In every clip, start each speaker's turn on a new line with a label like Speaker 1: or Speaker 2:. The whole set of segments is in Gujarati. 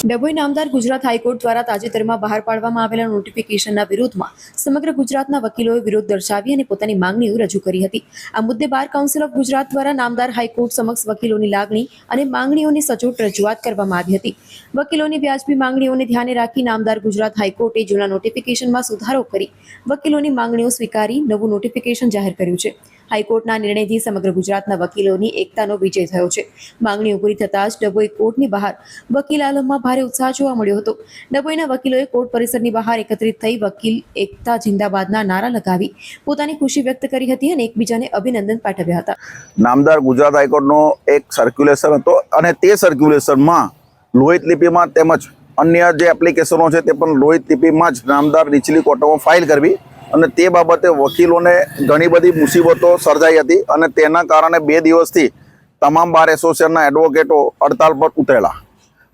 Speaker 1: ડભોઈ નામદાર ગુજરાત હાઈકોર્ટ દ્વારા તાજેતરમાં બહાર પાડવામાં આવેલા નોટિફિકેશનના વિરોધમાં સમગ્ર ગુજરાતના વકીલોએ વિરોધ દર્શાવી અને પોતાની માંગણીઓ રજૂ કરી હતી। આ મુદ્દે બાર કાઉન્સિલ ઓફ ગુજરાત દ્વારા નામદાર હાઈકોર્ટ સમક્ષ વકીલોની લાગણી અને માંગણીઓની સચોટ રજૂઆત કરવામાં આવી હતી। વકીલોની વ્યાજબી માંગણીઓને ધ્યાને રાખી નામદાર ગુજરાત હાઈકોર્ટે જૂના નોટિફિકેશનમાં સુધારો કરી વકીલોની માંગણીઓ સ્વીકારી નવું નોટિફિકેશન જાહેર કર્યું છે। હાઈકોર્ટના નિર્ણયથી સમગ્ર ગુજરાતના વકીલોની એકતાનો વિજય થયો છે। માંગણીઓ પૂરી થતાં જ ડભોઈ કોર્ટની બહાર વકીલ આલમમાં ભારે ઉત્સાહ જોવા મળ્યો હતો। ડભોઈના વકીલોએ કોર્ટ પરિસરની બહાર એકત્રિત થઈ વકીલ એકતા જિંદાબાદના નારા લગાવી પોતાની ખુશી વ્યક્ત કરી હતી અને એકબીજાને અભિનંદન પાઠવ્યા હતા।
Speaker 2: નામદાર ગુજરાત હાઈકોર્ટનો એક સર્ક્યુલેશન હતો અને તે સર્ક્યુલેશનમાં લોહિત લિપિમાં તેમજ અન્ય જે એપ્લિકેશનો છે તે પણ લોહિત લિપિમાં જ નામદાર નીચલી કોર્ટોમાં ફાઇલ કરવી અને તે બાબતે વકીલોને ઘણી બધી મુસીબતો સર્જાઈ હતી અને તેના કારણે 2 દિવસથી તમામ બાર એસોસિએશનના એડવોકેટો હડતાલ પર ઉતરેલા,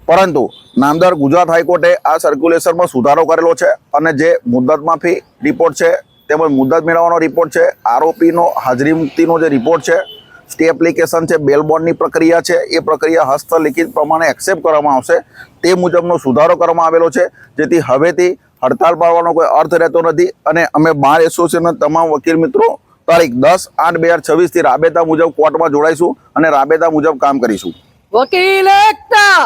Speaker 2: પરંતુ નામદાર ગુજરાત હાઈકોર્ટે આ સર્ક્યુલેશનમાં સુધારો કરેલો છે અને જે મુદ્દત માફી રિપોર્ટ છે તેમજ મુદ્દત મેળવવાનો રિપોર્ટ છે, આરોપીનો હાજરી મુક્તિનો જે રિપોર્ટ છે, સ્ટે એપ્લિકેશન છે, બેલ બોન્ડની પ્રક્રિયા છે, એ પ્રક્રિયા હસ્તલિખિત પ્રમાણે એક્સેપ્ટ કરવામાં આવશે। તે મુજબનો સુધારો કરવામાં આવેલો છે, જેથી હવેથી હડતાલ પાડવાનો કોઈ અર્થ રહેતો નથી અને અમે બાર એસોસિએશનના તમામ વકીલ મિત્રો તારીખ 10/8/2026 થી રાબેતા મુજબ કોર્ટમાં જોડાઈશું અને રાબેતા મુજબ કામ કરીશું।
Speaker 3: વકીલ એકતા